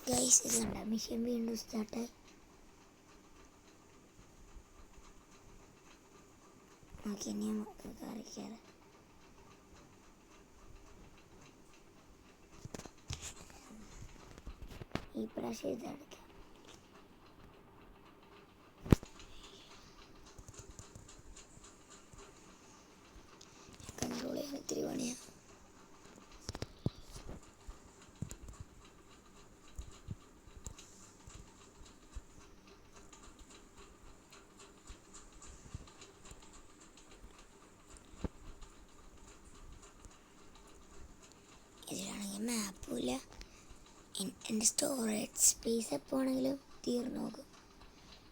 Guys ഇത് കണ്ട mission വീണ്ടും സ്റ്റാർട്ടായി. ഓക്കെ, ഇനി നമുക്ക് കറിക്കാറ്. ഈ പ്രാവശ്യം ഇതെടുക്കാം. കൺട്രോൾ ചെയ്യാൻ ഇത്തിരി പണിയാണ്. ഇതിലാണെങ്കിൽ മാപ്പുമില്ല. എൻ്റെ സ്റ്റോറേജ് സ്പേസ് എപ്പോൾ ആണെങ്കിലും തീർന്നു നോക്കും.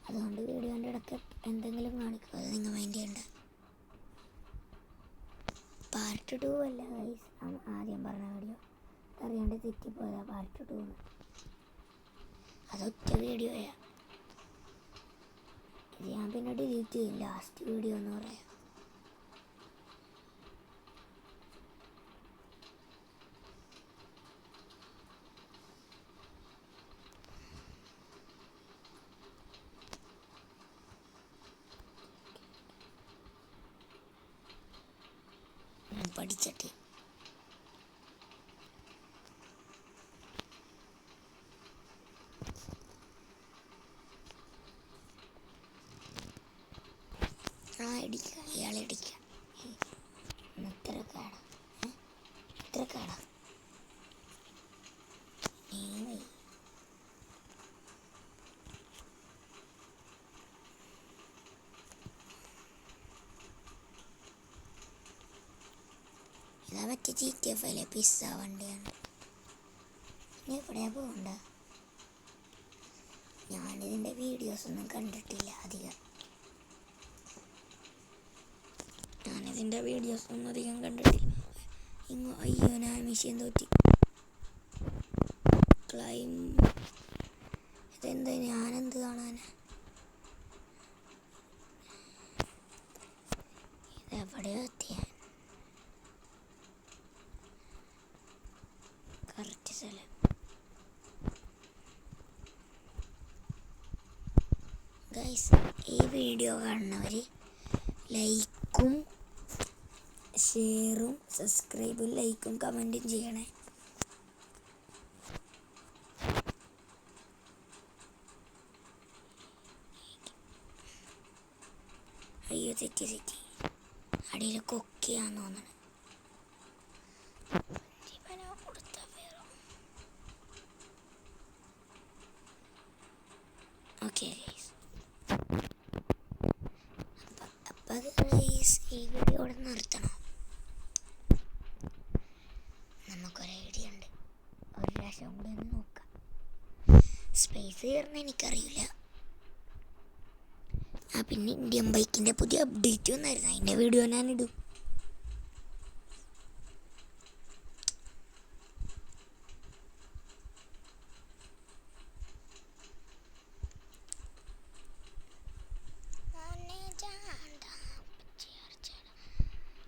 അതുകൊണ്ട് വീഡിയോൻ്റെ ഇടയ്ക്ക് എന്തെങ്കിലും കാണിക്കും, അത് നിങ്ങൾ മൈൻഡ് ചെയ്യണ്ട. പാർട്ട് 2 അല്ല ഗൈസ്, ആദ്യം പറഞ്ഞ വീഡിയോ അറിയാണ്ട് തെറ്റിപ്പോയതാ പാർട്ട് 2 എന്ന്. അതൊറ്റ വീഡിയോയാ. ഇത് ഞാൻ പിന്നെ ഡിലീറ്റ് ചെയ്യും ലാസ്റ്റ് വീഡിയോ എന്ന് പറയാം. പഠിച്ചിട്ട് ഇടിക്കാം, ഇയാളെ ഇടിക്കാം. എത്ര കാടാ, എത്ര കാടാ. ഇതാ മറ്റേ GTA പിസ്സ വണ്ടിയാണ്. ഇനി എവിടെയാ പോകണ്ട? ഞാനിതിൻ്റെ വീഡിയോസൊന്നും കണ്ടിട്ടില്ല അധികം. അയ്യോ, ഞാൻ മിഷൻ തോറ്റി. ക്ലൈം ഇതെന്താ, ഞാനെന്ത് കാണാനാ? ഇതെവിടെയോ എത്തിയ കറക്റ്റ് സ്ഥലം. ഗൈസ്, ഈ വീഡിയോ കാണുന്നവർ ലൈക്കും ഷെയറും സബ്സ്ക്രൈബും ലൈക്കും കമൻറ്റും ചെയ്യണേ. അയ്യോ, തെറ്റി അടിയിൽ കൊക്കിയാന്ന് തോന്നണം. ഓക്കെ ഗൈസ്, അപ്പം അത് ഗൈസ് ഈ വീഡിയോ ഇവിടെ നിർത്തണം. നമുക്കൊരു ഐഡിയ ഉണ്ട്, ഒരു പ്രാവശ്യം കൂടി ഒന്ന് നോക്കാം. സ്പേസ് കയറുന്ന എനിക്കറിയില്ല. പിന്നെ ഇന്ത്യൻ ബൈക്കിൻ്റെ പുതിയ അപ്ഡേറ്റ് വന്നായിരുന്നു, അതിൻ്റെ വീഡിയോ ഞാനിടും.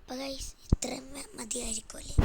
അപ്പോൾ ഗൈസ് ഇത്രയും മതിയായിരിക്കുമല്ലേ?